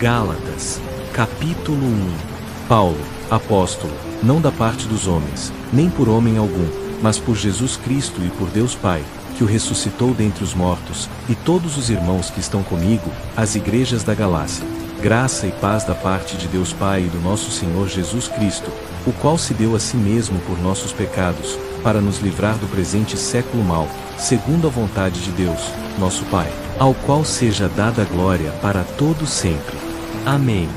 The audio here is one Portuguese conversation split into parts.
Gálatas, capítulo 1. Paulo, apóstolo, não da parte dos homens, nem por homem algum, mas por Jesus Cristo e por Deus Pai, que o ressuscitou dentre os mortos, e todos os irmãos que estão comigo, as igrejas da Galácia. Graça e paz da parte de Deus Pai e do nosso Senhor Jesus Cristo, o qual se deu a si mesmo por nossos pecados, para nos livrar do presente século mau, segundo a vontade de Deus, nosso Pai, ao qual seja dada a glória para todo sempre. Amém.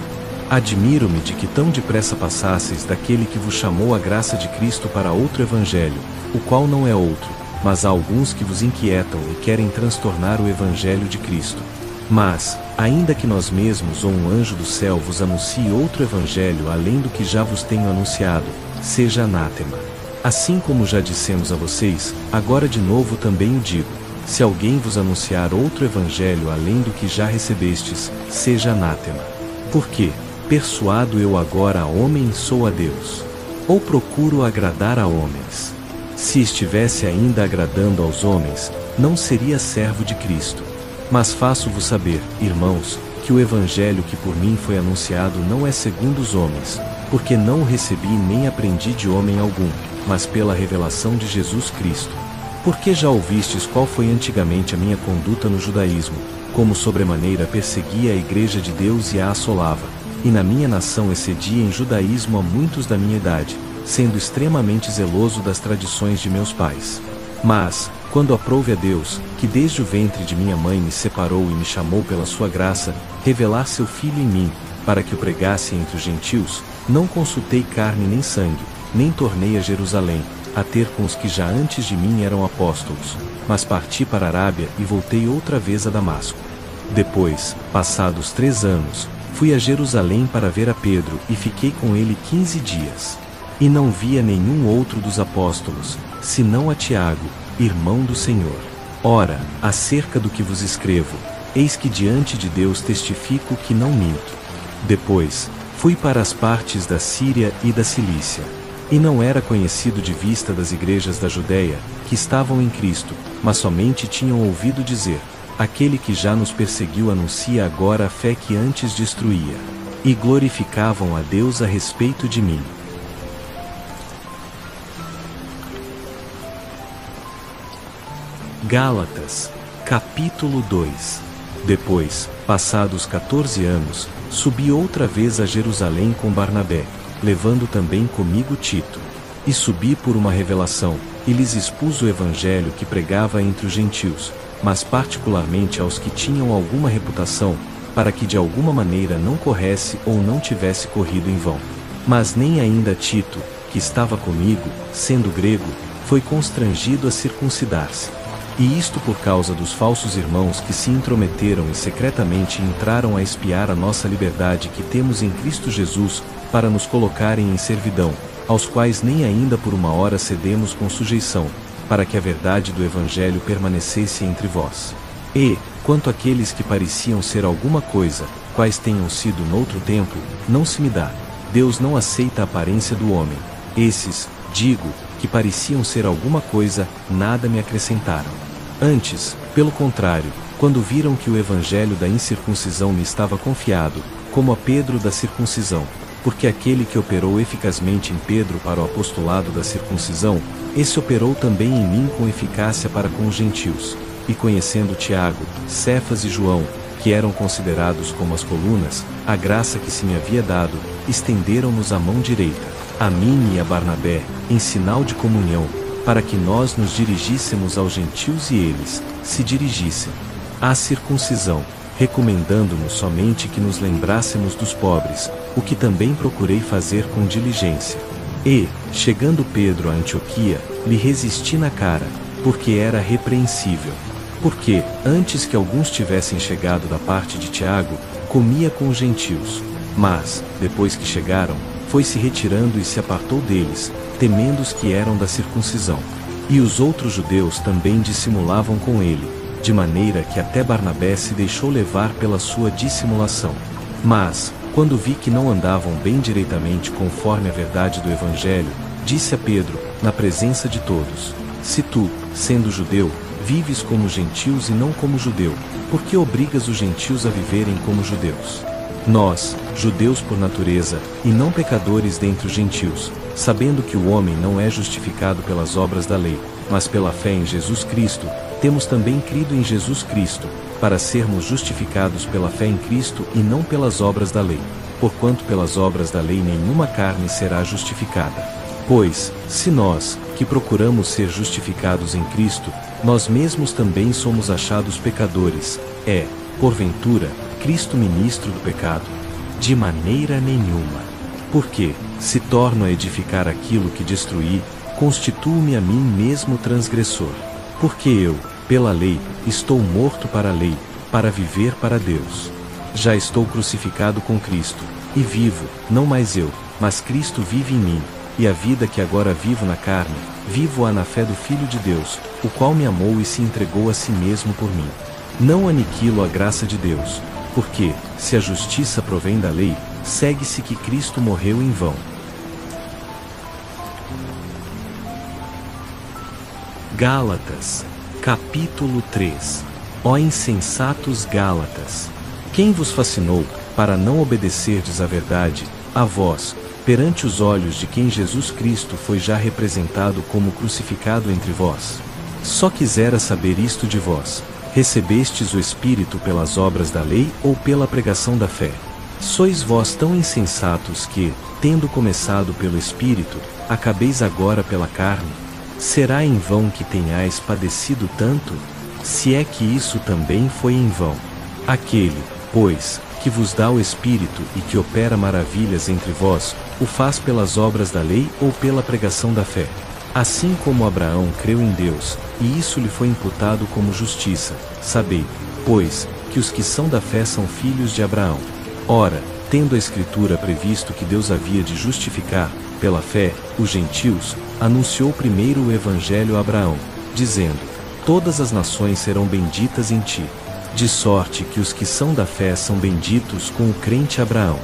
Admiro-me de que tão depressa passasseis daquele que vos chamou a graça de Cristo para outro evangelho, o qual não é outro, mas há alguns que vos inquietam e querem transtornar o evangelho de Cristo. Mas, ainda que nós mesmos ou um anjo do céu vos anuncie outro evangelho além do que já vos tenho anunciado, seja anátema. Assim como já dissemos a vocês, agora de novo também o digo: se alguém vos anunciar outro evangelho além do que já recebestes, seja anátema. Porque, persuado eu agora a homem sou a Deus? Ou procuro agradar a homens? Se estivesse ainda agradando aos homens, não seria servo de Cristo. Mas faço-vos saber, irmãos, que o evangelho que por mim foi anunciado não é segundo os homens, porque não o recebi nem aprendi de homem algum, mas pela revelação de Jesus Cristo. Porque já ouvistes qual foi antigamente a minha conduta no judaísmo, como sobremaneira perseguia a igreja de Deus e a assolava, e na minha nação excedia em judaísmo a muitos da minha idade, sendo extremamente zeloso das tradições de meus pais. Mas, quando aprouve a Deus, que desde o ventre de minha mãe me separou e me chamou pela sua graça, revelar seu Filho em mim, para que o pregasse entre os gentios, não consultei carne nem sangue, nem tornei a Jerusalém, a ter com os que já antes de mim eram apóstolos, mas parti para a Arábia e voltei outra vez a Damasco. Depois, passados 3 anos, fui a Jerusalém para ver a Pedro e fiquei com ele 15 dias. E não via nenhum outro dos apóstolos, senão a Tiago, irmão do Senhor. Ora, acerca do que vos escrevo, eis que diante de Deus testifico que não minto. Depois, fui para as partes da Síria e da Cilícia. E não era conhecido de vista das igrejas da Judéia, que estavam em Cristo, mas somente tinham ouvido dizer: aquele que já nos perseguiu anuncia agora a fé que antes destruía. E glorificavam a Deus a respeito de mim. Gálatas, capítulo 2. Depois, passados 14 anos, subi outra vez a Jerusalém com Barnabé, levando também comigo Tito. E subi por uma revelação, e lhes expus o evangelho que pregava entre os gentios, mas particularmente aos que tinham alguma reputação, para que de alguma maneira não corresse ou não tivesse corrido em vão. Mas nem ainda Tito, que estava comigo, sendo grego, foi constrangido a circuncidar-se. E isto por causa dos falsos irmãos que se intrometeram e secretamente entraram a espiar a nossa liberdade que temos em Cristo Jesus, para nos colocarem em servidão, aos quais nem ainda por uma hora cedemos com sujeição, para que a verdade do Evangelho permanecesse entre vós. E, quanto àqueles que pareciam ser alguma coisa, quais tenham sido noutro tempo, não se me dá. Deus não aceita a aparência do homem. Esses, digo, que pareciam ser alguma coisa, nada me acrescentaram. Antes, pelo contrário, quando viram que o evangelho da incircuncisão me estava confiado, como a Pedro da circuncisão, porque aquele que operou eficazmente em Pedro para o apostolado da circuncisão, esse operou também em mim com eficácia para com os gentios. E conhecendo Tiago, Cefas e João, que eram considerados como as colunas, a graça que se me havia dado, estenderam-nos a mão direita, a mim e a Barnabé, em sinal de comunhão, para que nós nos dirigíssemos aos gentios e eles se dirigissem à circuncisão, recomendando-nos somente que nos lembrássemos dos pobres, o que também procurei fazer com diligência. E, chegando Pedro a Antioquia, lhe resisti na cara, porque era repreensível. Porque, antes que alguns tivessem chegado da parte de Tiago, comia com os gentios. Mas, depois que chegaram, foi-se retirando e se apartou deles, temendo os que eram da circuncisão. E os outros judeus também dissimulavam com ele, de maneira que até Barnabé se deixou levar pela sua dissimulação. Mas, quando vi que não andavam bem direitamente conforme a verdade do Evangelho, disse a Pedro, na presença de todos: se tu, sendo judeu, vives como gentios e não como judeu, por que obrigas os gentios a viverem como judeus? Nós, judeus por natureza, e não pecadores dentre os gentios, sabendo que o homem não é justificado pelas obras da lei, mas pela fé em Jesus Cristo, temos também crido em Jesus Cristo, para sermos justificados pela fé em Cristo e não pelas obras da lei, porquanto pelas obras da lei nenhuma carne será justificada. Pois, se nós, que procuramos ser justificados em Cristo, nós mesmos também somos achados pecadores, porventura, Cristo ministro do pecado? De maneira nenhuma. Porque, se torno a edificar aquilo que destruí, constituo-me a mim mesmo transgressor. Porque eu, pela lei, estou morto para a lei, para viver para Deus. Já estou crucificado com Cristo, e vivo, não mais eu, mas Cristo vive em mim, e a vida que agora vivo na carne, vivo-a na fé do Filho de Deus, o qual me amou e se entregou a si mesmo por mim. Não aniquilo a graça de Deus, porque, se a justiça provém da lei, segue-se que Cristo morreu em vão. Gálatas, capítulo 3. Ó insensatos Gálatas! Quem vos fascinou, para não obedecerdes à verdade, a vós, perante os olhos de quem Jesus Cristo foi já representado como crucificado entre vós? Só quisera saber isto de vós: recebestes o Espírito pelas obras da lei ou pela pregação da fé? Sois vós tão insensatos que, tendo começado pelo Espírito, acabeis agora pela carne? Será em vão que tenhais padecido tanto? Se é que isso também foi em vão. Aquele, pois, que vos dá o Espírito e que opera maravilhas entre vós, o faz pelas obras da lei ou pela pregação da fé? Assim como Abraão creu em Deus, e isso lhe foi imputado como justiça, sabei, pois, que os que são da fé são filhos de Abraão. Ora, tendo a Escritura previsto que Deus havia de justificar, pela fé, os gentios, anunciou primeiro o Evangelho a Abraão, dizendo: todas as nações serão benditas em ti. De sorte que os que são da fé são benditos com o crente Abraão.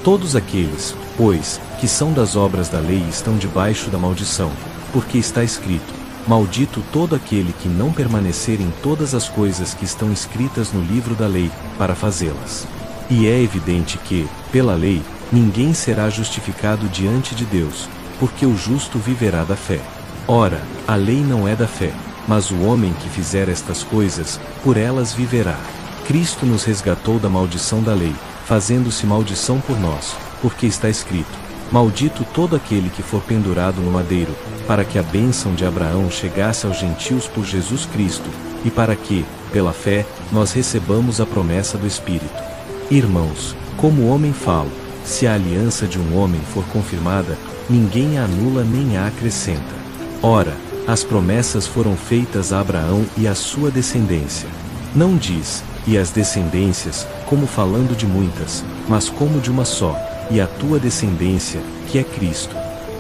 Todos aqueles, pois, que são das obras da lei estão debaixo da maldição, porque está escrito: maldito todo aquele que não permanecer em todas as coisas que estão escritas no livro da lei, para fazê-las. E é evidente que, pela lei, ninguém será justificado diante de Deus, porque o justo viverá da fé. Ora, a lei não é da fé, mas o homem que fizer estas coisas, por elas viverá. Cristo nos resgatou da maldição da lei, fazendo-se maldição por nós, porque está escrito: maldito todo aquele que for pendurado no madeiro, para que a bênção de Abraão chegasse aos gentios por Jesus Cristo, e para que, pela fé, nós recebamos a promessa do Espírito. Irmãos, como o homem fala, se a aliança de um homem for confirmada, ninguém a anula nem a acrescenta. Ora, as promessas foram feitas a Abraão e à sua descendência. Não diz, e as descendências, como falando de muitas, mas como de uma só, e a tua descendência, que é Cristo.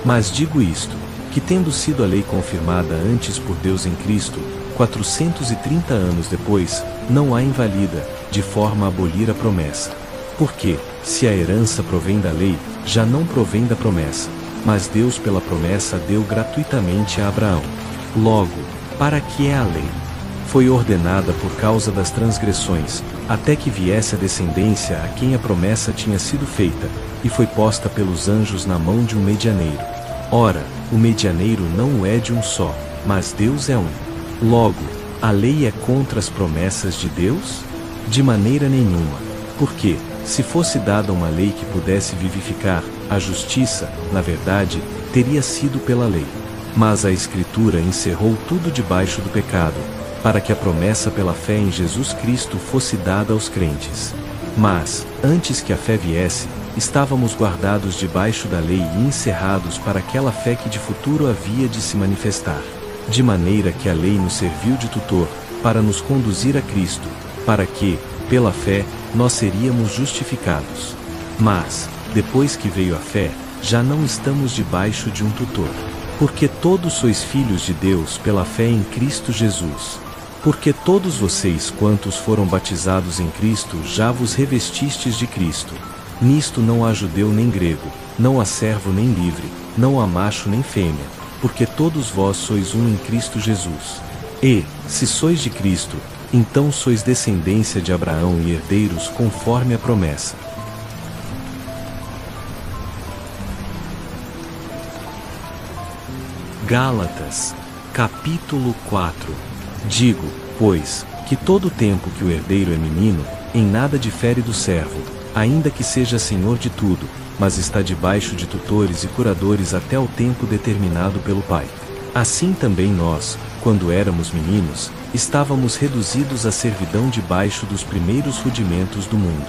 Mas digo isto, que tendo sido a lei confirmada antes por Deus em Cristo, 430 anos depois, não a invalida, de forma a abolir a promessa. Porque, se a herança provém da lei, já não provém da promessa, mas Deus pela promessa deu gratuitamente a Abraão. Logo, para que é a lei? Foi ordenada por causa das transgressões, até que viesse a descendência a quem a promessa tinha sido feita, e foi posta pelos anjos na mão de um medianeiro. Ora, o medianeiro não o é de um só, mas Deus é um. Logo, a lei é contra as promessas de Deus? De maneira nenhuma. Porque, se fosse dada uma lei que pudesse vivificar, a justiça, na verdade, teria sido pela lei. Mas a Escritura encerrou tudo debaixo do pecado, para que a promessa pela fé em Jesus Cristo fosse dada aos crentes. Mas, antes que a fé viesse, estávamos guardados debaixo da lei e encerrados para aquela fé que de futuro havia de se manifestar. De maneira que a lei nos serviu de tutor, para nos conduzir a Cristo, para que, pela fé, nós seríamos justificados. Mas, depois que veio a fé, já não estamos debaixo de um tutor. Porque todos sois filhos de Deus pela fé em Cristo Jesus. Porque todos vocês quantos foram batizados em Cristo já vos revestistes de Cristo. Nisto não há judeu nem grego, não há servo nem livre, não há macho nem fêmea, porque todos vós sois um em Cristo Jesus. E, se sois de Cristo, então sois descendência de Abraão e herdeiros conforme a promessa. Gálatas, capítulo 4. Digo, pois, que todo o tempo que o herdeiro é menino, em nada difere do servo, ainda que seja senhor de tudo, mas está debaixo de tutores e curadores até o tempo determinado pelo Pai. Assim também nós, quando éramos meninos, estávamos reduzidos à servidão debaixo dos primeiros rudimentos do mundo.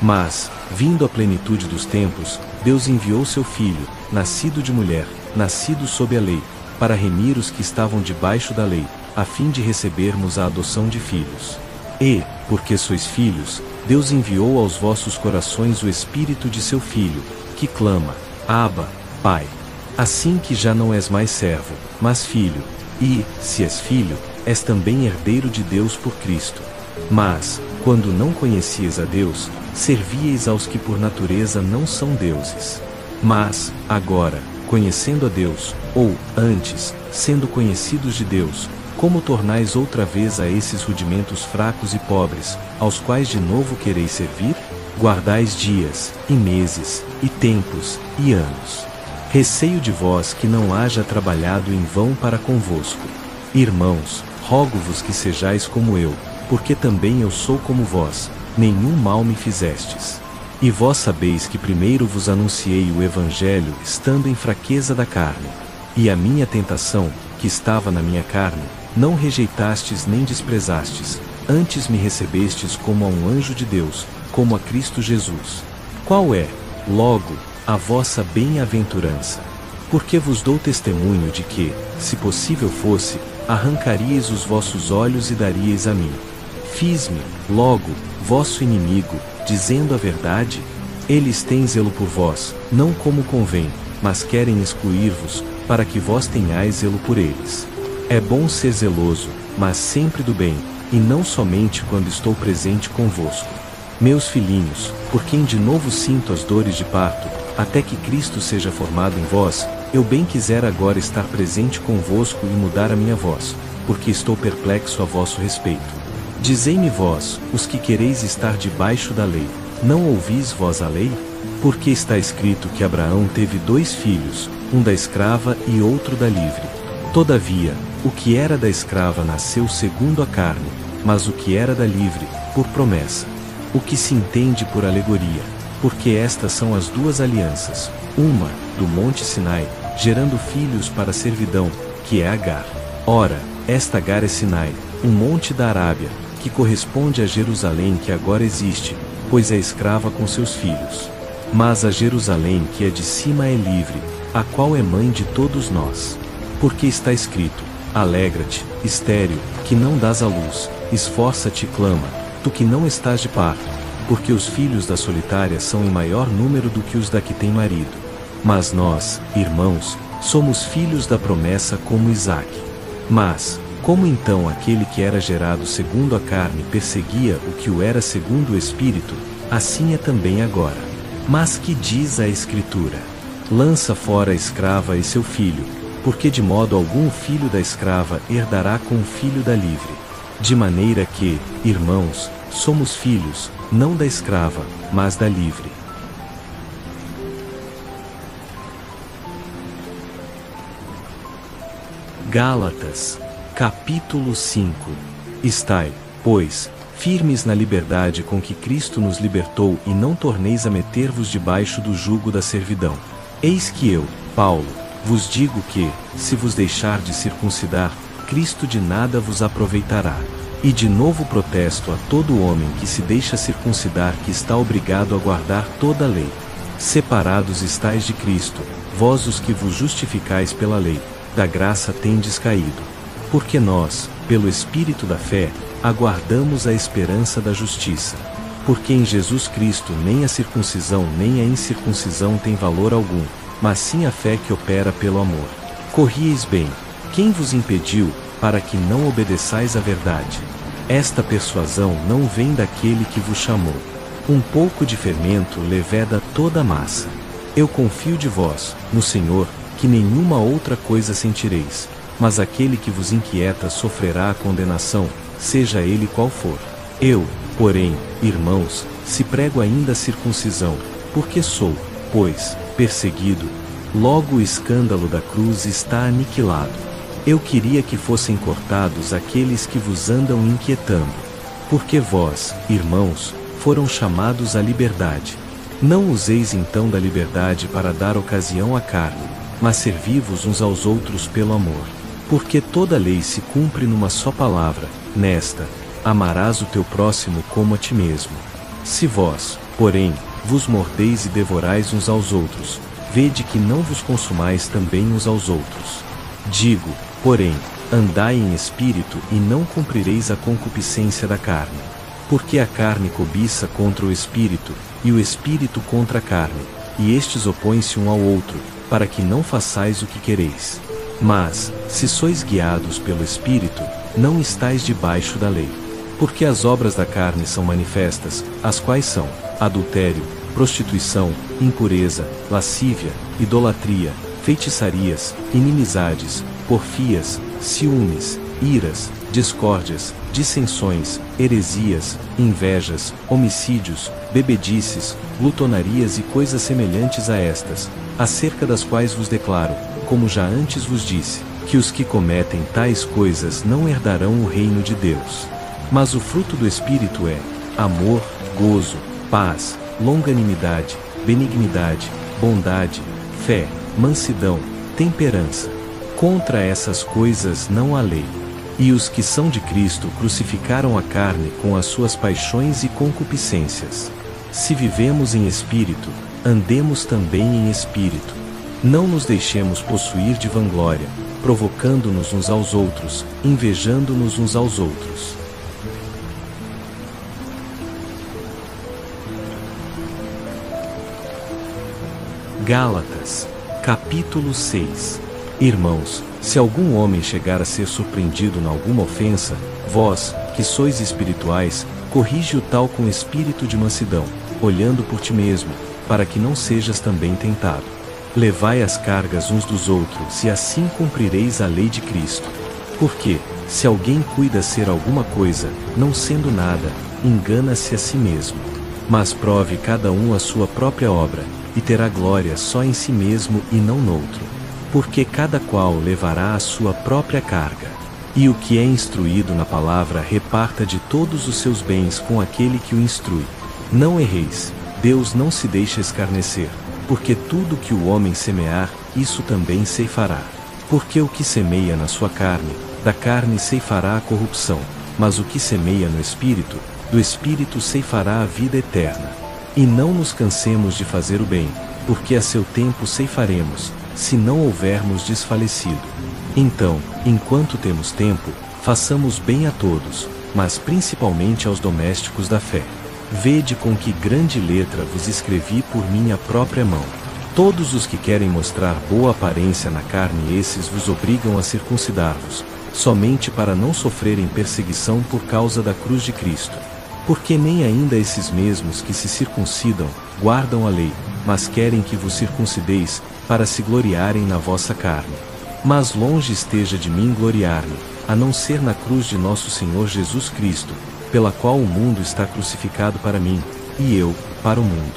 Mas, vindo a plenitude dos tempos, Deus enviou seu Filho, nascido de mulher, nascido sob a lei, para remir os que estavam debaixo da lei, a fim de recebermos a adoção de filhos. E, porque sois filhos, Deus enviou aos vossos corações o Espírito de seu Filho, que clama, Abba, Pai. Assim que já não és mais servo, mas filho, e, se és filho, és também herdeiro de Deus por Cristo. Mas, quando não conhecias a Deus, servíeis aos que por natureza não são deuses. Mas, agora, conhecendo a Deus, ou, antes, sendo conhecidos de Deus, como tornais outra vez a esses rudimentos fracos e pobres, aos quais de novo quereis servir? Guardais dias, e meses, e tempos, e anos. Receio de vós que não haja trabalhado em vão para convosco. Irmãos, rogo-vos que sejais como eu, porque também eu sou como vós, nenhum mal me fizestes. E vós sabeis que primeiro vos anunciei o Evangelho estando em fraqueza da carne. E a minha tentação, que estava na minha carne, não rejeitastes nem desprezastes, antes me recebestes como a um anjo de Deus, como a Cristo Jesus. Qual é, logo, a vossa bem-aventurança? Porque vos dou testemunho de que, se possível fosse, arrancaríeis os vossos olhos e daríeis a mim. Fiz-me, logo, vosso inimigo, dizendo a verdade? Eles têm zelo por vós, não como convém, mas querem excluir-vos, para que vós tenhais zelo por eles. É bom ser zeloso, mas sempre do bem, e não somente quando estou presente convosco. Meus filhinhos, por quem de novo sinto as dores de parto, até que Cristo seja formado em vós, eu bem quisera agora estar presente convosco e mudar a minha voz, porque estou perplexo a vosso respeito. Dizei-me vós, os que quereis estar debaixo da lei, não ouvis vós a lei? Porque está escrito que Abraão teve 2 filhos, um da escrava e outro da livre. Todavia, o que era da escrava nasceu segundo a carne, mas o que era da livre, por promessa. O que se entende por alegoria, porque estas são as 2 alianças, uma, do monte Sinai, gerando filhos para a servidão, que é Agar. Ora, esta Agar é Sinai, um monte da Arábia, que corresponde a Jerusalém que agora existe, pois é escrava com seus filhos. Mas a Jerusalém que é de cima é livre, a qual é mãe de todos nós. Porque está escrito, alegra-te, estéril, que não dás à luz, esforça-te e clama, tu que não estás de parto, porque os filhos da solitária são em maior número do que os da que tem marido. Mas nós, irmãos, somos filhos da promessa como Isaque. Mas, como então aquele que era gerado segundo a carne perseguia o que o era segundo o Espírito, assim é também agora. Mas que diz a Escritura? Lança fora a escrava e seu filho, porque de modo algum o filho da escrava herdará com o filho da livre. De maneira que, irmãos, somos filhos, não da escrava, mas da livre. Gálatas, capítulo 5. Estai, pois, firmes na liberdade com que Cristo nos libertou e não torneis a meter-vos debaixo do jugo da servidão. Eis que eu, Paulo, vos digo que, se vos deixardes circuncidar, Cristo de nada vos aproveitará. E de novo protesto a todo homem que se deixa circuncidar que está obrigado a guardar toda a lei. Separados estais de Cristo, vós os que vos justificais pela lei, da graça tendes caído. Porque nós, pelo Espírito da fé, aguardamos a esperança da justiça. Porque em Jesus Cristo nem a circuncisão nem a incircuncisão tem valor algum, mas sim a fé que opera pelo amor. Corrieis bem, quem vos impediu, para que não obedeçais à verdade? Esta persuasão não vem daquele que vos chamou. Um pouco de fermento leveda toda a massa. Eu confio de vós, no Senhor, que nenhuma outra coisa sentireis, mas aquele que vos inquieta sofrerá a condenação, seja ele qual for. Eu, porém, irmãos, se prego ainda a circuncisão, porque sou, pois, perseguido, Logo o escândalo da cruz está aniquilado. Eu queria que fossem cortados aqueles que vos andam inquietando. Porque vós, irmãos, foram chamados à liberdade. Não useis então da liberdade para dar ocasião à carne, mas servi-vos uns aos outros pelo amor. Porque toda lei se cumpre numa só palavra, nesta: amarás o teu próximo como a ti mesmo. Se vós, porém, vos mordeis e devorais uns aos outros, vede que não vos consumais também uns aos outros. Digo, porém, andai em espírito e não cumprireis a concupiscência da carne. Porque a carne cobiça contra o espírito, e o espírito contra a carne, e estes opõem-se um ao outro, para que não façais o que quereis. Mas, se sois guiados pelo espírito, não estais debaixo da lei. Porque as obras da carne são manifestas, as quais são: adultério, prostituição, impureza, lascívia, idolatria, feitiçarias, inimizades, porfias, ciúmes, iras, discórdias, dissensões, heresias, invejas, homicídios, bebedices, glutonarias e coisas semelhantes a estas, acerca das quais vos declaro, como já antes vos disse, que os que cometem tais coisas não herdarão o reino de Deus. Mas o fruto do Espírito é amor, gozo, paz, longanimidade, benignidade, bondade, fé, mansidão, temperança. Contra essas coisas não há lei. E os que são de Cristo crucificaram a carne com as suas paixões e concupiscências. Se vivemos em espírito, andemos também em espírito. Não nos deixemos possuir de vanglória, provocando-nos uns aos outros, invejando-nos uns aos outros. Gálatas, capítulo 6. Irmãos, se algum homem chegar a ser surpreendido em alguma ofensa, vós, que sois espirituais, corrige-o tal com espírito de mansidão, olhando por ti mesmo, para que não sejas também tentado. Levai as cargas uns dos outros e assim cumprireis a lei de Cristo. Porque, se alguém cuida ser alguma coisa, não sendo nada, engana-se a si mesmo. Mas prove cada um a sua própria obra, e terá glória só em si mesmo e não noutro. Porque cada qual levará a sua própria carga. E o que é instruído na palavra reparta de todos os seus bens com aquele que o instrui. Não erreis, Deus não se deixa escarnecer, porque tudo que o homem semear, isso também ceifará. Porque o que semeia na sua carne, da carne ceifará a corrupção, mas o que semeia no Espírito, do Espírito ceifará a vida eterna. E não nos cansemos de fazer o bem, porque a seu tempo ceifaremos, se não houvermos desfalecido. Então, enquanto temos tempo, façamos bem a todos, mas principalmente aos domésticos da fé. Vede com que grande letra vos escrevi por minha própria mão. Todos os que querem mostrar boa aparência na carne, esses vos obrigam a circuncidar-vos, somente para não sofrerem perseguição por causa da cruz de Cristo. Porque nem ainda esses mesmos que se circuncidam, guardam a lei, mas querem que vos circuncideis, para se gloriarem na vossa carne. Mas longe esteja de mim gloriar-me, a não ser na cruz de nosso Senhor Jesus Cristo, pela qual o mundo está crucificado para mim, e eu, para o mundo.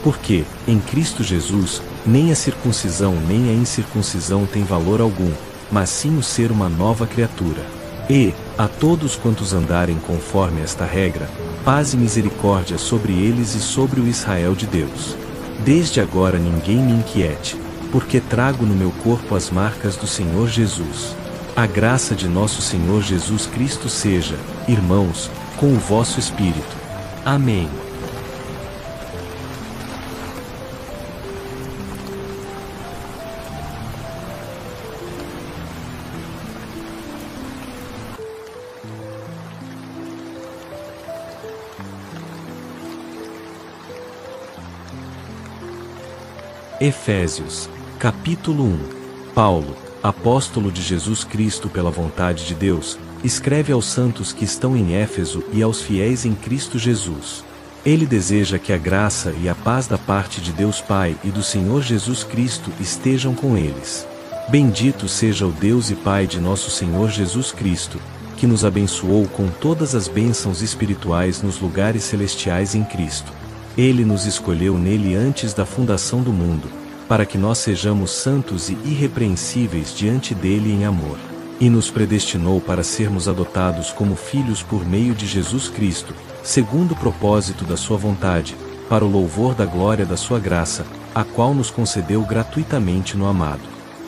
Porque, em Cristo Jesus, nem a circuncisão nem a incircuncisão tem valor algum, mas sim o ser uma nova criatura. E, a todos quantos andarem conforme esta regra, paz e misericórdia sobre eles e sobre o Israel de Deus. Desde agora ninguém me inquiete, porque trago no meu corpo as marcas do Senhor Jesus. A graça de nosso Senhor Jesus Cristo seja, irmãos, com o vosso espírito. Amém. Efésios, capítulo 1. Paulo, apóstolo de Jesus Cristo pela vontade de Deus, escreve aos santos que estão em Éfeso e aos fiéis em Cristo Jesus. Ele deseja que a graça e a paz da parte de Deus Pai e do Senhor Jesus Cristo estejam com eles. Bendito seja o Deus e Pai de nosso Senhor Jesus Cristo, que nos abençoou com todas as bênçãos espirituais nos lugares celestiais em Cristo. Ele nos escolheu nele antes da fundação do mundo, para que nós sejamos santos e irrepreensíveis diante dele em amor. E nos predestinou para sermos adotados como filhos por meio de Jesus Cristo, segundo o propósito da sua vontade, para o louvor da glória da sua graça, a qual nos concedeu gratuitamente no amado.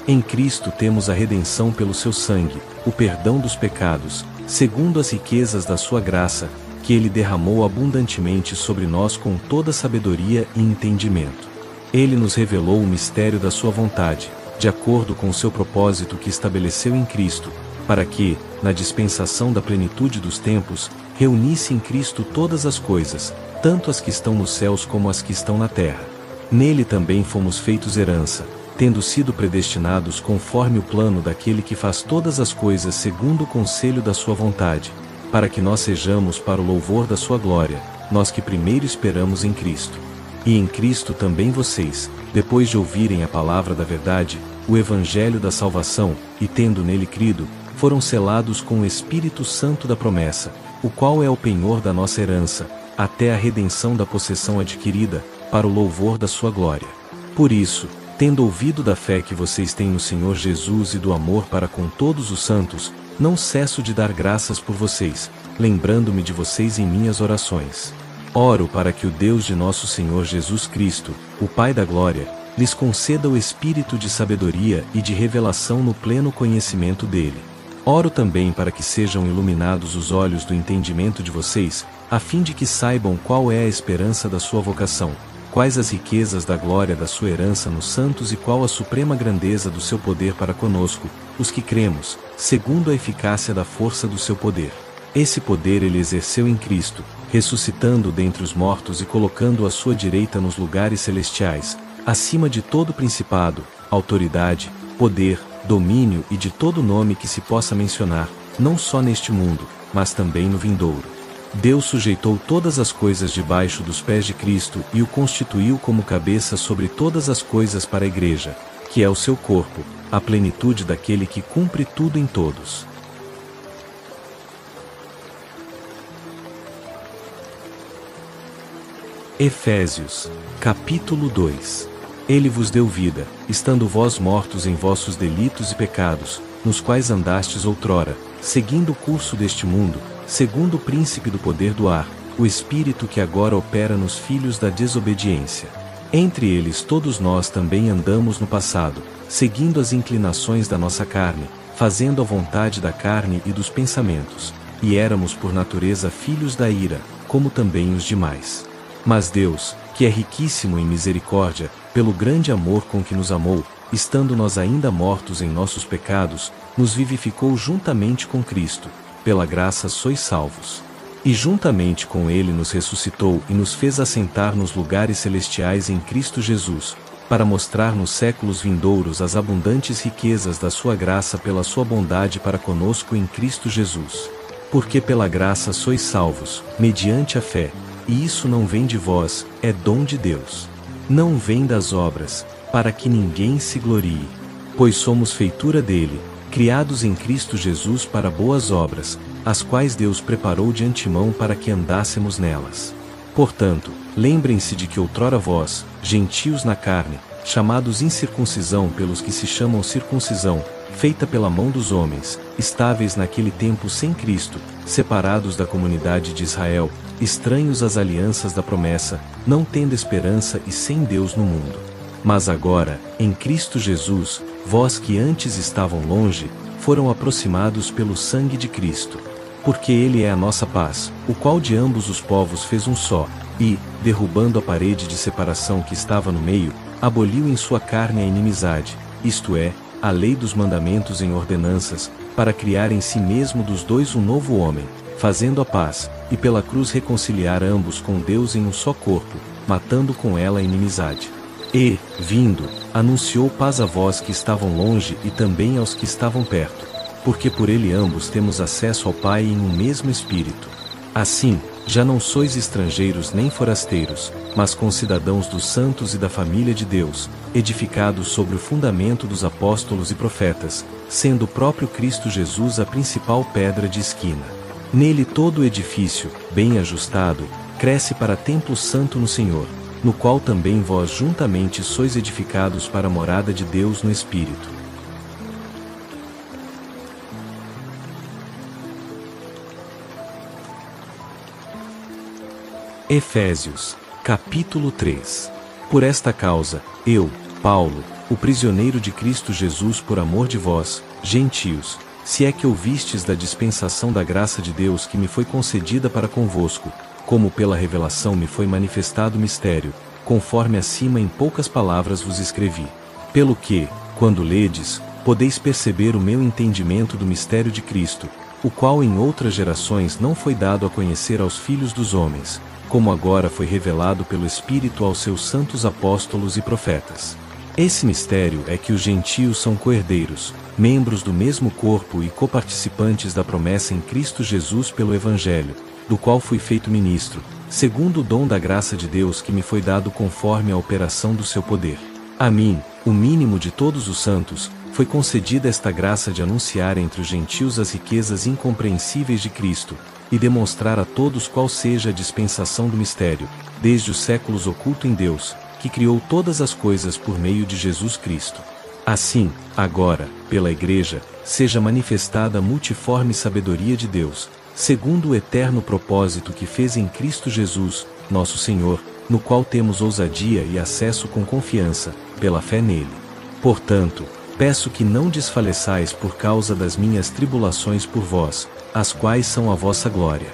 Em Cristo temos a redenção pelo seu sangue, o perdão dos pecados, segundo as riquezas da sua graça, que ele derramou abundantemente sobre nós com toda sabedoria e entendimento. Ele nos revelou o mistério da sua vontade, de acordo com o seu propósito que estabeleceu em Cristo, para que, na dispensação da plenitude dos tempos, reunisse em Cristo todas as coisas, tanto as que estão nos céus como as que estão na terra. Nele também fomos feitos herança, tendo sido predestinados conforme o plano daquele que faz todas as coisas segundo o conselho da sua vontade, para que nós sejamos para o louvor da sua glória, nós que primeiro esperamos em Cristo. E em Cristo também vocês, depois de ouvirem a palavra da verdade, o evangelho da salvação, e tendo nele crido, foram selados com o Espírito Santo da promessa, o qual é o penhor da nossa herança, até a redenção da possessão adquirida, para o louvor da sua glória. Por isso, tendo ouvido da fé que vocês têm no Senhor Jesus e do amor para com todos os santos, não cesso de dar graças por vocês, lembrando-me de vocês em minhas orações. Oro para que o Deus de nosso Senhor Jesus Cristo, o Pai da glória, lhes conceda o espírito de sabedoria e de revelação no pleno conhecimento dele. Oro também para que sejam iluminados os olhos do entendimento de vocês, a fim de que saibam qual é a esperança da sua vocação, quais as riquezas da glória da sua herança nos santos e qual a suprema grandeza do seu poder para conosco, os que cremos, segundo a eficácia da força do seu poder. Esse poder ele exerceu em Cristo, ressuscitando dentre os mortos e colocando à sua direita nos lugares celestiais, acima de todo principado, autoridade, poder, domínio e de todo nome que se possa mencionar, não só neste mundo, mas também no vindouro. Deus sujeitou todas as coisas debaixo dos pés de Cristo e o constituiu como cabeça sobre todas as coisas para a igreja, que é o seu corpo, a plenitude daquele que cumpre tudo em todos. Efésios, capítulo 2. Ele vos deu vida, estando vós mortos em vossos delitos e pecados, nos quais andastes outrora, seguindo o curso deste mundo, segundo o príncipe do poder do ar, o espírito que agora opera nos filhos da desobediência. Entre eles todos nós também andamos no passado, seguindo as inclinações da nossa carne, fazendo a vontade da carne e dos pensamentos, e éramos por natureza filhos da ira, como também os demais. Mas Deus, que é riquíssimo em misericórdia, pelo grande amor com que nos amou, estando nós ainda mortos em nossos pecados, nos vivificou juntamente com Cristo, pela graça sois salvos. E juntamente com ele nos ressuscitou e nos fez assentar nos lugares celestiais em Cristo Jesus, para mostrar nos séculos vindouros as abundantes riquezas da sua graça pela sua bondade para conosco em Cristo Jesus. Porque pela graça sois salvos, mediante a fé, e isso não vem de vós, é dom de Deus. Não vem das obras, para que ninguém se glorie. Pois somos feitura dele, criados em Cristo Jesus para boas obras, as quais Deus preparou de antemão para que andássemos nelas. Portanto, lembrem-se de que outrora vós, gentios na carne, chamados incircuncisão pelos que se chamam circuncisão, feita pela mão dos homens, estáveis naquele tempo sem Cristo, separados da comunidade de Israel, estranhos às alianças da promessa, não tendo esperança e sem Deus no mundo. Mas agora, em Cristo Jesus, vós que antes estavam longe, foram aproximados pelo sangue de Cristo. Porque ele é a nossa paz, o qual de ambos os povos fez um só, e, derrubando a parede de separação que estava no meio, aboliu em sua carne a inimizade, isto é, a lei dos mandamentos em ordenanças, para criar em si mesmo dos dois um novo homem, fazendo a paz, e pela cruz reconciliar ambos com Deus em um só corpo, matando com ela a inimizade. E, vindo, anunciou paz a vós que estavam longe e também aos que estavam perto, porque por ele ambos temos acesso ao Pai em um mesmo Espírito. Assim, já não sois estrangeiros nem forasteiros, mas concidadãos dos santos e da família de Deus, edificados sobre o fundamento dos apóstolos e profetas, sendo o próprio Cristo Jesus a principal pedra de esquina. Nele todo o edifício, bem ajustado, cresce para templo santo no Senhor, no qual também vós juntamente sois edificados para a morada de Deus no Espírito. Efésios, capítulo 3. Por esta causa, eu, Paulo, o prisioneiro de Cristo Jesus por amor de vós, gentios, se é que ouvistes da dispensação da graça de Deus que me foi concedida para convosco, como pela revelação me foi manifestado o mistério, conforme acima em poucas palavras vos escrevi. Pelo que, quando ledes, podeis perceber o meu entendimento do mistério de Cristo, o qual em outras gerações não foi dado a conhecer aos filhos dos homens, como agora foi revelado pelo Espírito aos seus santos apóstolos e profetas. Esse mistério é que os gentios são coherdeiros, membros do mesmo corpo e coparticipantes da promessa em Cristo Jesus pelo Evangelho, do qual fui feito ministro, segundo o dom da graça de Deus que me foi dado conforme a operação do seu poder. A mim, o mínimo de todos os santos, foi concedida esta graça de anunciar entre os gentios as riquezas incompreensíveis de Cristo, e demonstrar a todos qual seja a dispensação do mistério, desde os séculos oculto em Deus, que criou todas as coisas por meio de Jesus Cristo. Assim, agora, pela Igreja, seja manifestada a multiforme sabedoria de Deus, segundo o eterno propósito que fez em Cristo Jesus, nosso Senhor, no qual temos ousadia e acesso com confiança, pela fé nele. Portanto, peço que não desfaleçais por causa das minhas tribulações por vós, as quais são a vossa glória.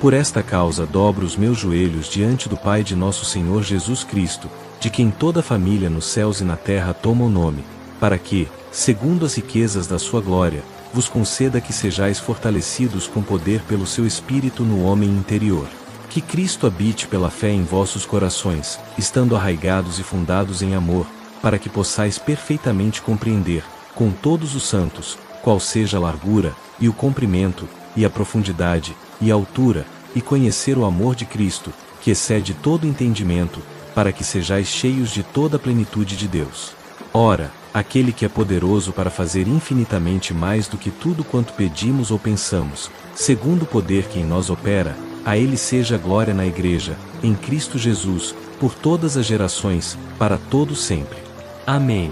Por esta causa dobro os meus joelhos diante do Pai de nosso Senhor Jesus Cristo, de quem toda a família nos céus e na terra toma o nome, para que, segundo as riquezas da sua glória, vos conceda que sejais fortalecidos com poder pelo seu Espírito no homem interior. Que Cristo habite pela fé em vossos corações, estando arraigados e fundados em amor, para que possais perfeitamente compreender, com todos os santos, qual seja a largura, e o comprimento, e a profundidade, e a altura, e conhecer o amor de Cristo, que excede todo entendimento, para que sejais cheios de toda a plenitude de Deus. Ora, aquele que é poderoso para fazer infinitamente mais do que tudo quanto pedimos ou pensamos, segundo o poder que em nós opera, a ele seja a glória na Igreja, em Cristo Jesus, por todas as gerações, para todo sempre. Amém.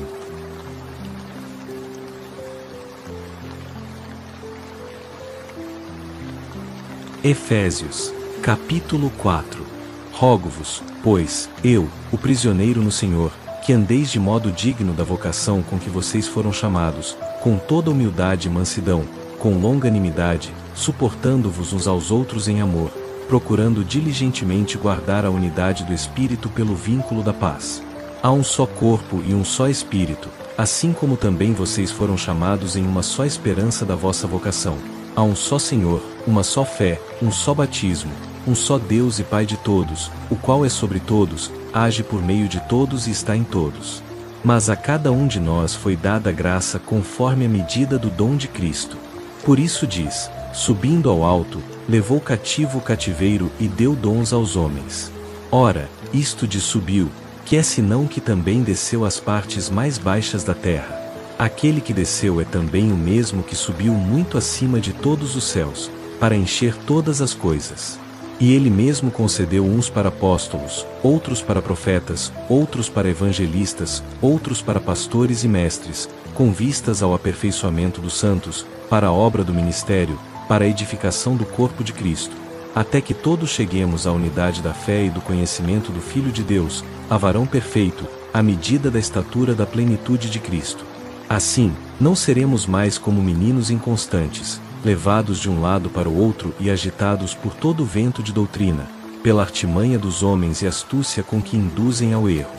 Efésios, capítulo 4. Rogo-vos, pois, eu, o prisioneiro no Senhor, que andeis de modo digno da vocação com que vocês foram chamados, com toda humildade e mansidão, com longanimidade, suportando-vos uns aos outros em amor, procurando diligentemente guardar a unidade do Espírito pelo vínculo da paz. Há um só corpo e um só Espírito, assim como também vocês foram chamados em uma só esperança da vossa vocação. Há um só Senhor, uma só fé, um só batismo, um só Deus e Pai de todos, o qual é sobre todos, age por meio de todos e está em todos. Mas a cada um de nós foi dada a graça conforme a medida do dom de Cristo. Por isso diz, subindo ao alto, levou cativo o cativeiro e deu dons aos homens. Ora, isto de subiu, que é senão que também desceu às partes mais baixas da terra. Aquele que desceu é também o mesmo que subiu muito acima de todos os céus, para encher todas as coisas. E ele mesmo concedeu uns para apóstolos, outros para profetas, outros para evangelistas, outros para pastores e mestres, com vistas ao aperfeiçoamento dos santos, para a obra do ministério, para a edificação do corpo de Cristo, até que todos cheguemos à unidade da fé e do conhecimento do Filho de Deus, a varão perfeito, à medida da estatura da plenitude de Cristo. Assim, não seremos mais como meninos inconstantes, levados de um lado para o outro e agitados por todo o vento de doutrina, pela artimanha dos homens e astúcia com que induzem ao erro.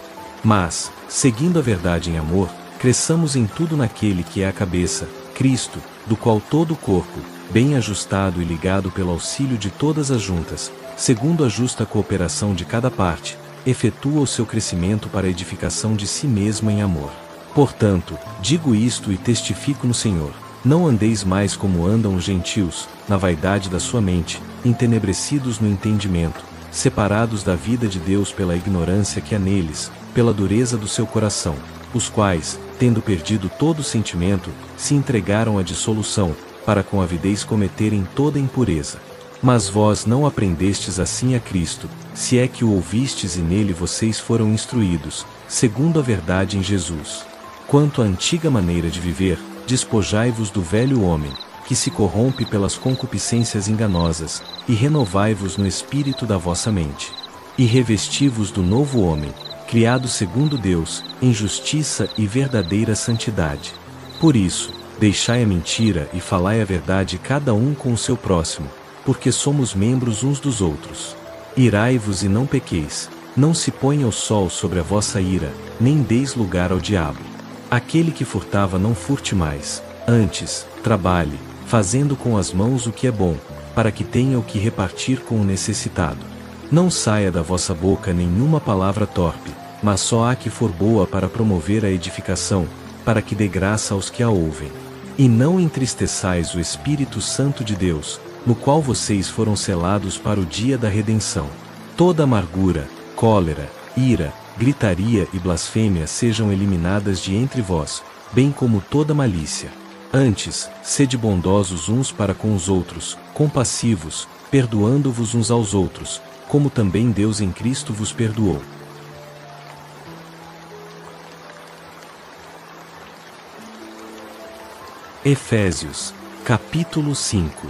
Mas, seguindo a verdade em amor, cresçamos em tudo naquele que é a cabeça, Cristo, do qual todo o corpo, bem ajustado e ligado pelo auxílio de todas as juntas, segundo a justa cooperação de cada parte, efetua o seu crescimento para a edificação de si mesmo em amor. Portanto, digo isto e testifico no Senhor, não andeis mais como andam os gentios, na vaidade da sua mente, entenebrecidos no entendimento, separados da vida de Deus pela ignorância que há neles, pela dureza do seu coração, os quais, tendo perdido todo sentimento, se entregaram à dissolução, para com avidez cometerem toda impureza. Mas vós não aprendestes assim a Cristo, se é que o ouvistes e nele vocês foram instruídos, segundo a verdade em Jesus. Quanto à antiga maneira de viver, despojai-vos do velho homem, que se corrompe pelas concupiscências enganosas, e renovai-vos no espírito da vossa mente. E revesti-vos do novo homem, criado segundo Deus, em justiça e verdadeira santidade. Por isso, deixai a mentira e falai a verdade cada um com o seu próximo, porque somos membros uns dos outros. Irai-vos e não pequeis, não se ponha o sol sobre a vossa ira, nem deis lugar ao diabo. Aquele que furtava não furte mais, antes, trabalhe, fazendo com as mãos o que é bom, para que tenha o que repartir com o necessitado. Não saia da vossa boca nenhuma palavra torpe, mas só a que for boa para promover a edificação, para que dê graça aos que a ouvem. E não entristeçais o Espírito Santo de Deus, no qual vocês foram selados para o dia da redenção. Toda amargura, cólera, ira, gritaria e blasfêmia sejam eliminadas de entre vós, bem como toda malícia. Antes, sede bondosos uns para com os outros, compassivos, perdoando-vos uns aos outros, como também Deus em Cristo vos perdoou. Efésios, capítulo 5.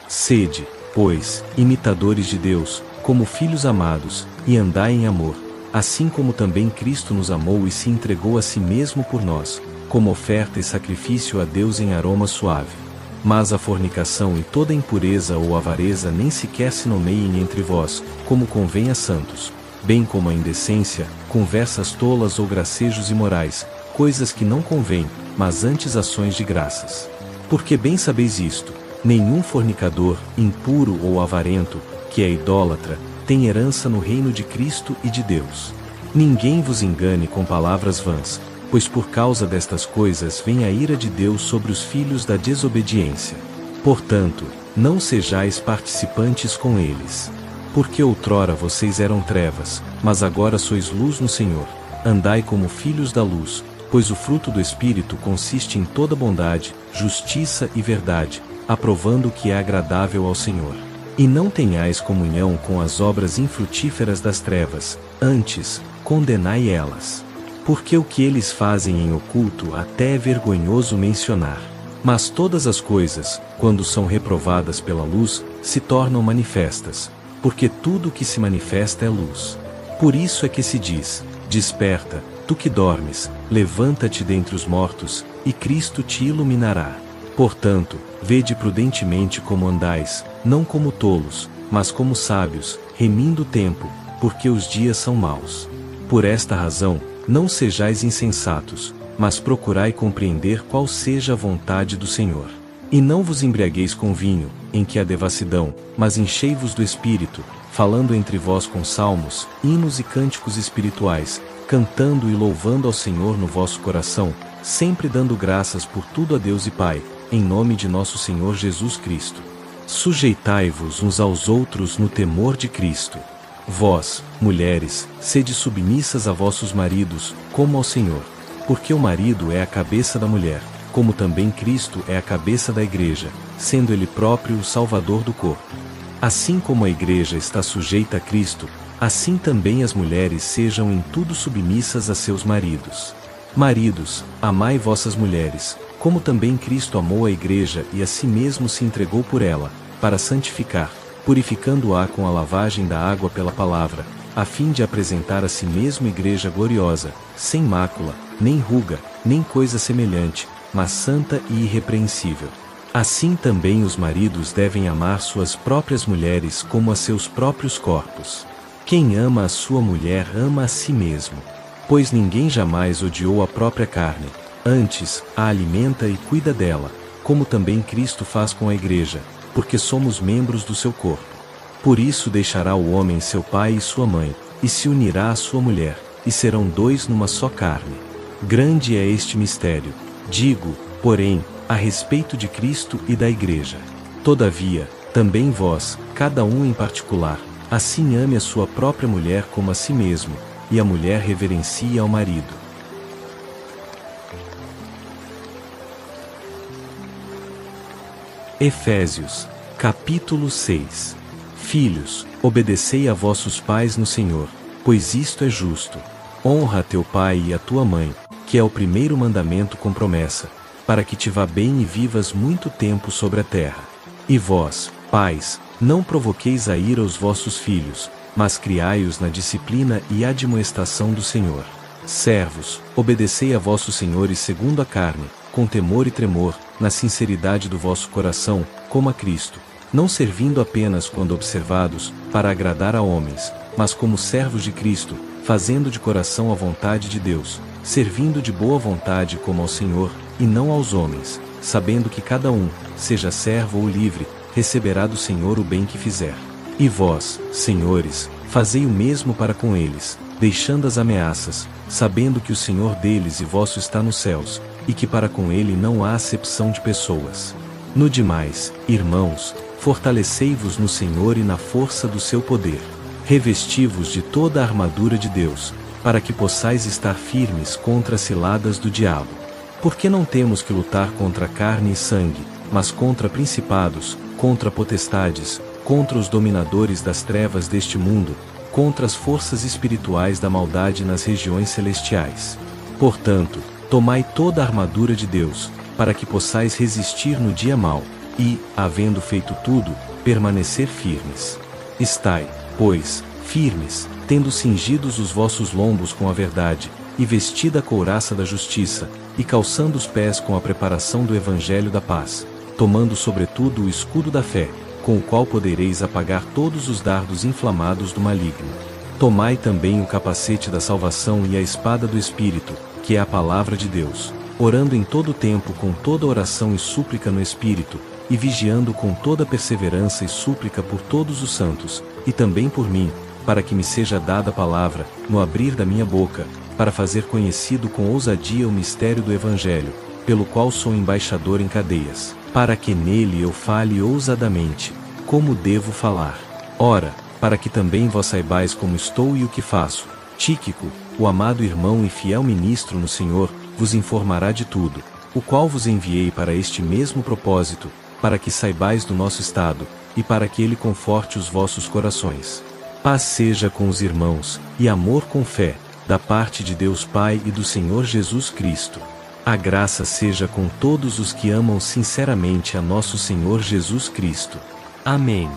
Sede, pois, imitadores de Deus, como filhos amados, e andai em amor, assim como também Cristo nos amou e se entregou a si mesmo por nós, como oferta e sacrifício a Deus em aroma suave. Mas a fornicação e toda impureza ou avareza nem sequer se nomeiem entre vós, como convém a santos, bem como a indecência, conversas tolas ou gracejos imorais, coisas que não convêm, mas antes ações de graças. Porque bem sabeis isto, nenhum fornicador, impuro ou avarento, que é idólatra, tem herança no reino de Cristo e de Deus. Ninguém vos engane com palavras vãs, pois por causa destas coisas vem a ira de Deus sobre os filhos da desobediência. Portanto, não sejais participantes com eles. Porque outrora vocês eram trevas, mas agora sois luz no Senhor. Andai como filhos da luz, pois o fruto do Espírito consiste em toda bondade, justiça e verdade, aprovando o que é agradável ao Senhor. E não tenhais comunhão com as obras infrutíferas das trevas, antes, condenai elas. Porque o que eles fazem em oculto até é vergonhoso mencionar. Mas todas as coisas, quando são reprovadas pela luz, se tornam manifestas, porque tudo o que se manifesta é luz. Por isso é que se diz: desperta, tu que dormes, levanta-te dentre os mortos, e Cristo te iluminará. Portanto, vede prudentemente como andais, não como tolos, mas como sábios, remindo o tempo, porque os dias são maus. Por esta razão, não sejais insensatos, mas procurai compreender qual seja a vontade do Senhor. E não vos embriagueis com vinho, em que há devassidão, mas enchei-vos do Espírito, falando entre vós com salmos, hinos e cânticos espirituais, cantando e louvando ao Senhor no vosso coração, sempre dando graças por tudo a Deus e Pai, em nome de nosso Senhor Jesus Cristo. Sujeitai-vos uns aos outros no temor de Cristo. Vós, mulheres, sede submissas a vossos maridos, como ao Senhor. Porque o marido é a cabeça da mulher, como também Cristo é a cabeça da igreja, sendo ele próprio o Salvador do corpo. Assim como a igreja está sujeita a Cristo, assim também as mulheres sejam em tudo submissas a seus maridos. Maridos, amai vossas mulheres, como também Cristo amou a igreja e a si mesmo se entregou por ela, para santificar, purificando-a com a lavagem da água pela palavra, a fim de apresentar a si mesmo igreja gloriosa, sem mácula, nem ruga, nem coisa semelhante, mas santa e irrepreensível. Assim também os maridos devem amar suas próprias mulheres como a seus próprios corpos. Quem ama a sua mulher ama a si mesmo. Pois ninguém jamais odiou a própria carne, antes, a alimenta e cuida dela, como também Cristo faz com a igreja, porque somos membros do seu corpo. Por isso deixará o homem seu pai e sua mãe, e se unirá à sua mulher, e serão dois numa só carne. Grande é este mistério, digo, porém, a respeito de Cristo e da igreja. Todavia, também vós, cada um em particular, assim ame a sua própria mulher como a si mesmo, e a mulher reverencie ao marido. Efésios, capítulo 6. Filhos, obedecei a vossos pais no Senhor, pois isto é justo. Honra a teu pai e a tua mãe, que é o primeiro mandamento com promessa, para que te vá bem e vivas muito tempo sobre a terra. E vós, pais, não provoqueis a ira os vossos filhos, mas criai-os na disciplina e admoestação do Senhor. Servos, obedecei a vossos senhores segundo a carne, com temor e tremor, na sinceridade do vosso coração, como a Cristo, não servindo apenas quando observados, para agradar a homens, mas como servos de Cristo, fazendo de coração a vontade de Deus, servindo de boa vontade como ao Senhor, e não aos homens, sabendo que cada um, seja servo ou livre, receberá do Senhor o bem que fizer. E vós, senhores, fazei o mesmo para com eles, deixando as ameaças, sabendo que o Senhor deles e vosso está nos céus, e que para com ele não há acepção de pessoas. No demais, irmãos, fortalecei-vos no Senhor e na força do seu poder. Revesti-vos de toda a armadura de Deus, para que possais estar firmes contra as ciladas do diabo. Porque não temos que lutar contra carne e sangue, mas contra principados, contra potestades, contra os dominadores das trevas deste mundo, contra as forças espirituais da maldade nas regiões celestiais. Portanto, tomai toda a armadura de Deus, para que possais resistir no dia mau, e, havendo feito tudo, permanecer firmes. Estai, pois, firmes, tendo cingidos os vossos lombos com a verdade, e vestida a couraça da justiça, e calçando os pés com a preparação do evangelho da paz, tomando sobretudo o escudo da fé, com o qual podereis apagar todos os dardos inflamados do maligno. Tomai também o capacete da salvação e a espada do Espírito, que é a palavra de Deus, orando em todo o tempo com toda oração e súplica no Espírito, e vigiando com toda perseverança e súplica por todos os santos, e também por mim, para que me seja dada a palavra, no abrir da minha boca, para fazer conhecido com ousadia o mistério do Evangelho, pelo qual sou embaixador em cadeias, para que nele eu fale ousadamente, como devo falar. Ora, para que também vós saibais como estou e o que faço, Tíquico, o amado irmão e fiel ministro no Senhor, vos informará de tudo, o qual vos enviei para este mesmo propósito, para que saibais do nosso estado, e para que ele conforte os vossos corações. Paz seja com os irmãos, e amor com fé, da parte de Deus Pai e do Senhor Jesus Cristo. A graça seja com todos os que amam sinceramente a nosso Senhor Jesus Cristo. Amém.